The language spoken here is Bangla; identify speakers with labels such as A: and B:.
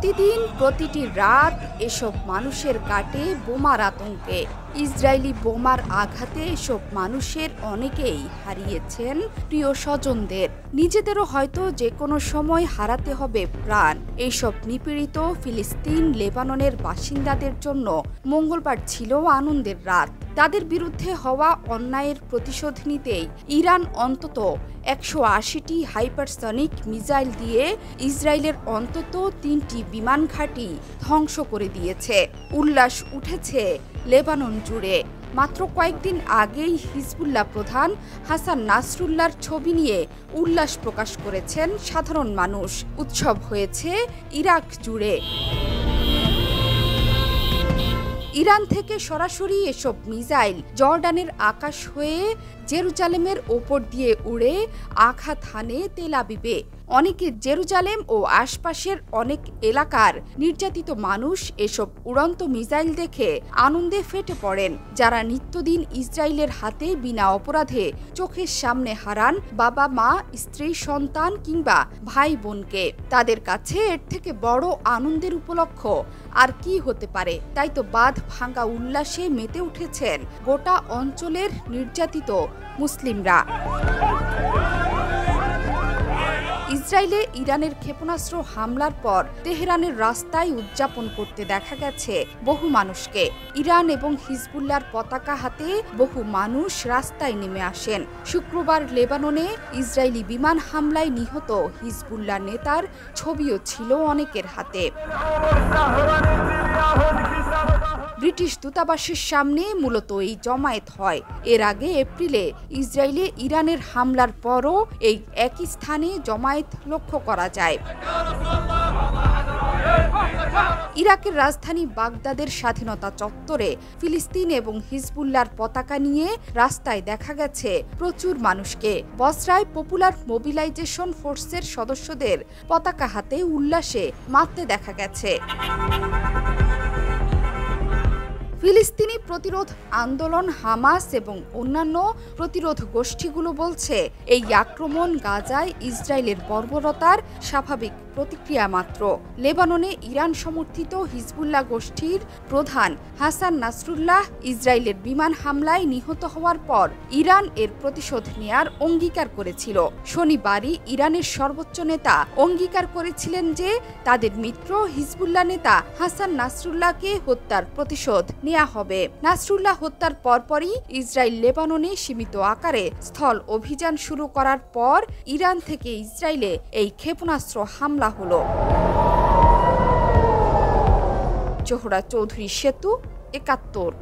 A: প্রতিদিন প্রতিটি রাত এসব মানুষের কাটে বোমার আতঙ্কে। ইসরায়েলি বোমার আঘাতে এসব মানুষের অনেকেই হারিয়েছেন প্রিয় স্বজনদের, নিজেদেরও হয়তো যে কোনো সময় হারাতে হবে প্রাণ। এইসব নিপীড়িত ফিলিস্তিন লেবাননের বাসিন্দাদের জন্য মঙ্গলবার ছিল আনন্দের রাত। তাদের বিরুদ্ধে হওয়া অন্যায়ের প্রতিশোধ নিতেই ইরান অন্তত ১৮০টি হাইপারসনিক মিসাইল দিয়ে ইসরায়েলের অন্তত ৩টি বিমান ঘাঁটি ধ্বংস করে দিয়েছে। উল্লাস উঠেছে লেবানন জুড়ে। মাত্র কয়েকদিন আগেই হিজবুল্লাহ প্রধান হাসান নাসরুল্লাহর ছবি নিয়ে উল্লাস প্রকাশ করেছেন সাধারণ মানুষ। উৎসব হয়েছে ইরাক জুড়ে। ইরান থেকে সরাসরি এসব মিসাইল জর্ডানের আকাশ হয়ে জেরুজালেমের ওপর দিয়ে উড়ে আঘাত হানে তেল আবিবে। অনেকে জেরুজালেম ও আশপাশের অনেক এলাকার নির্যাতিত মানুষ এসব উড়ন্ত মিসাইল দেখে আনন্দে ফেটে পড়েন, যারা নিত্যদিন ইসরায়েলের হাতে বিনা অপরাধে চোখের সামনে হারান বাবা মা, স্ত্রী, সন্তান কিংবা ভাই বোনকে। তাদের কাছে এর থেকে বড় আনন্দের উপলক্ষ আর কি হতে পারে। তাই তো বাঁধ ভাঙা উল্লাসে মেতে উঠেছেন গোটা অঞ্চলের নির্যাতিত মুসলিমরা। ইসরায়েলে ইরানের ক্ষেপণাস্ত্র হামলার পর তেহরানের রাস্তায় উদযাপন করতে দেখা গেছে বহু মানুষকে। ইরান এবং হিজবুল্লাহর পতাকা হাতে বহু মানুষ রাস্তায় নেমে আসেন। শুক্রবার লেবাননে ইসরায়েলি বিমান হামলায় নিহত হিজবুল্লাহ নেতার ছবিও ছিল অনেকের হাতে। ব্রিটিশ দূতাবাসের সামনে মূলত এই জমায়েত হয়। এর আগে এপ্রিলে ইসরায়েলে ইরানের হামলার পরও এই একই স্থানে জমায়েত লক্ষ্য করা যায়। ইরাকের রাজধানী বাগদাদের স্বাধীনতা চত্বরে ফিলিস্তিন এবং হিজবুল্লাহর পতাকা নিয়ে রাস্তায় দেখা গেছে প্রচুর মানুষকে। বসরায় পপুলার মোবিলাইজেশন ফোর্সের সদস্যদের পতাকা হাতে উল্লাসে মাততে দেখা গেছে। ফিলিস্তিনি প্রতিরোধ আন্দোলন, হামাস এবং অন্যান্য প্রতিরোধ গোষ্ঠীগুলো বলছে এই আক্রমণ গাজায় ইসরায়েলের বর্বরতার স্বাভাবিক প্রতিক্রিয়া মাত্র। লেবাননে ইরান সমর্থিত হিজবুল্লাহ গোষ্ঠীর প্রধান হাসান নাসরুল্লাহ ইসরায়েলের বিমান হামলায় নিহত হওয়ার পর ইরান এর প্রতিশোধ নেয়ার অঙ্গীকার করেছিল। শনিবারই ইরানের সর্বোচ্চ নেতা অঙ্গীকার করেছিলেন যে তাদের মিত্র হিজবুল্লাহ নেতা হাসান নাসরুল্লাহকে হত্যার প্রতিশোধ নেওয়া হবে। নাসরুল্লাহ হত্যার পরপরই ইসরায়েল লেবাননে সীমিত আকারে স্থল অভিযান শুরু করার পর ইরান থেকে ইসরায়েলে এই ক্ষেপণাস্ত্র হামলা হলো। জোহরা চৌধুরী সেতু, ৭১।